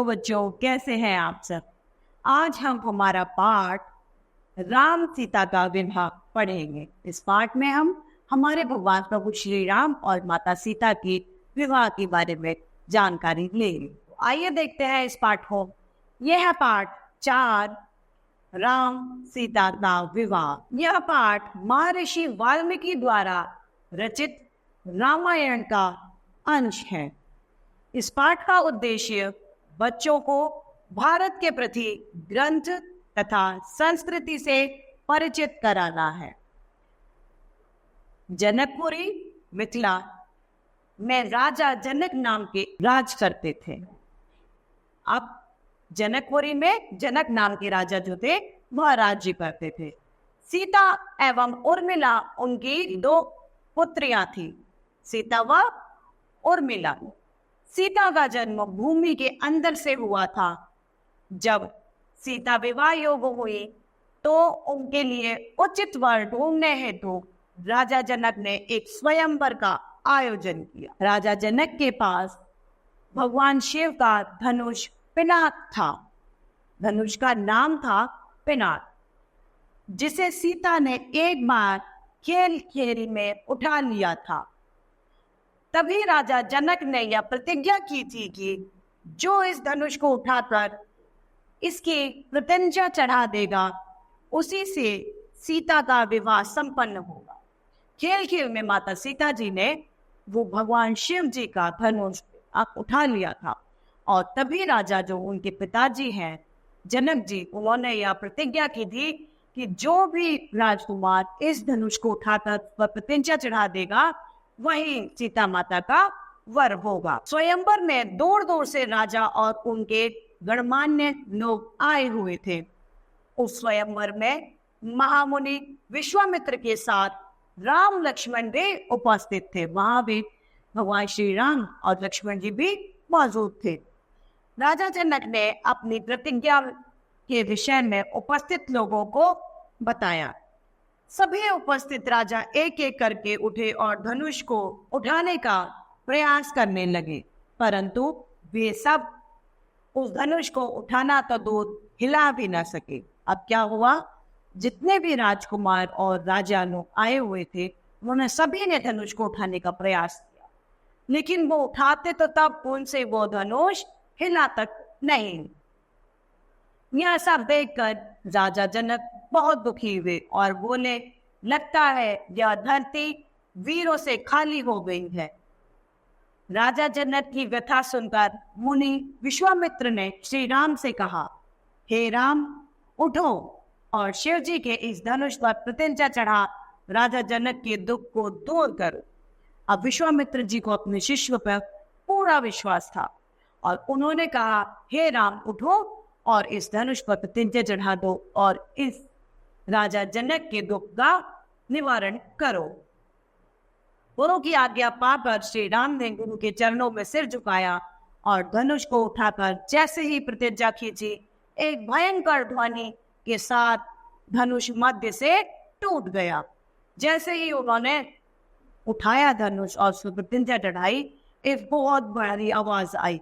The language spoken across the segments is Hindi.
हेलो बच्चों, कैसे हैं आप सब। आज हम हमारा पाठ राम सीता का विवाह पढ़ेंगे। इस पाठ में हम हमारे भगवान प्रभु श्री राम और माता सीता की विवाह के बारे में जानकारी लेंगे। आइए देखते हैं इस पाठ को। यह है पाठ 4, राम सीता का विवाह। यह पाठ महर्षि वाल्मीकि द्वारा रचित रामायण का अंश है। इस पाठ का उद्देश्य बच्चों को भारत के प्रति ग्रंथ तथा संस्कृति से परिचित कराना है। जनकपुरी मिथिला में राजा जनक नाम के राज करते थे। अब जनकपुरी में जनक नाम के राजा जो थे वह राज्य करते थे। सीता एवं उर्मिला उनकी 2 पुत्रियां थी, सीता व उर्मिला। सीता का जन्म भूमि के अंदर से हुआ था। जब सीता विवाह योग्य हुई तो उनके लिए उचित वर ढूंढने हेतु राजा जनक ने एक स्वयंवर का आयोजन किया। राजा जनक के पास भगवान शिव का धनुष पिनाक था। धनुष का नाम था पिनाक, जिसे सीता ने एक बार खेल खेल में उठा लिया था। तभी राजा जनक ने यह प्रतिज्ञा की थी कि जो इस धनुष को उठाकर इसकी प्रत्यंचा चढ़ा देगा उसी से सीता का विवाह संपन्न होगा। खेल खेल में माता सीता जी ने वो भगवान शिव जी का धनुष उठा लिया था और तभी राजा जो उनके पिताजी हैं जनक जी, उन्होंने यह प्रतिज्ञा की थी कि जो भी राजकुमार इस धनुष को उठाकर प्रत्यंचा चढ़ा देगा वही सीता माता का वर होगा। स्वयंवर में दूर दूर से राजा और उनके गणमान्य लोग आए हुए थे। उस स्वयंवर में महामुनि विश्वामित्र के साथ राम लक्ष्मण भी उपस्थित थे। वहां भी भगवान श्री राम और लक्ष्मण जी भी मौजूद थे। राजा जनक ने अपनी प्रतिज्ञा के विषय में उपस्थित लोगों को बताया। सभी उपस्थित राजा एक एक करके उठे और धनुष को उठाने का प्रयास करने लगे, परंतु वे सब उस धनुष को उठाना तो दूर हिला भी न सके। अब क्या हुआ, जितने भी राजकुमार और राजा लोग आए हुए थे उन्होंने सभी ने धनुष को उठाने का प्रयास किया, लेकिन वो उठाते तो तब उनसे वो धनुष हिला तक नहीं। यह सब देखकर राजा जनक बहुत दुखी हुए और बोले, लगता है यह धरती वीरों से खाली हो गई है। राजा जनक की व्यथा सुनकर मुनि विश्वामित्र ने श्री राम से कहा, हे राम, उठो और शिव जी के इस धनुष पर प्रत्यंचा चढ़ा राजा जनक के दुख को दूर करो। अब विश्वामित्र जी को अपने शिष्य पर पूरा विश्वास था और उन्होंने कहा, हे राम, उठो और इस धनुष पर प्रत्यंचा चढ़ा दो और इस राजा जनक के दुख का निवारण करो। गुरु की आज्ञा पाकर श्री राम ने गुरु के चरणों में सिर झुकाया और धनुष को उठाकर जैसे ही प्रतिज्ञा खींची, एक भयंकर ध्वनि के साथ धनुष मध्य से टूट गया। जैसे ही उन्होंने उठाया धनुष और प्रतिज्ञा चढ़ाई, एक बहुत बड़ी आवाज आई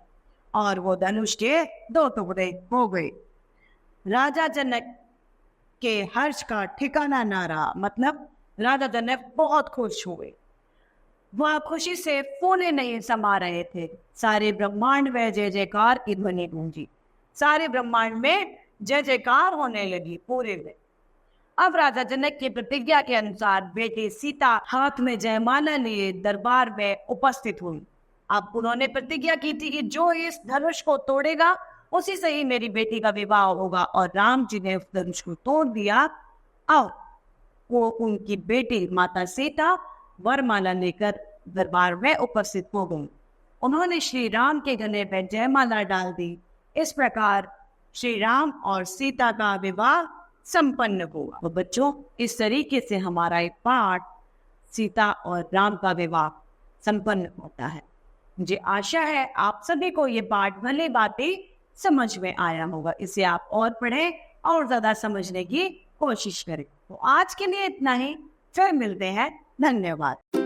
और वो धनुष के 2 टुकड़े हो गए। राजा जनक के हर्ष का ठिकाना ना रहा। मतलब राजा जनक बहुत खुश हुए। वह खुशी से फूले नहीं समा रहे थे। सारे ब्रह्मांड में जय जयकार की ध्वनि गूंजी। सारे ब्रह्मांड में जय जयकार होने लगी पूरे में। अब राजा जनक की प्रतिज्ञा के अनुसार बेटी सीता हाथ में जयमाला लिए दरबार में उपस्थित हुई। अब उन्होंने प्रतिज्ञा की थी कि जो इस धनुष को तोड़ेगा उसी से ही मेरी बेटी का विवाह होगा, और राम जी ने उस धनुष को तोड़ दिया। अब वो उनकी बेटी माता सीता वरमाला लेकर दरबार में उपस्थित हो गई। उन्होंने श्री राम के गले में जयमाला डाल दी। इस प्रकार श्री राम और सीता का विवाह संपन्न हुआ। तो बच्चों, इस तरीके से हमारा एक पाठ सीता और राम का विवाह संपन्न होता है। मुझे आशा है आप सभी को ये पाठ भली भांति समझ में आया होगा। इसे आप और पढ़ें और ज्यादा समझने की कोशिश करें। तो आज के लिए इतना ही, फिर मिलते हैं। धन्यवाद।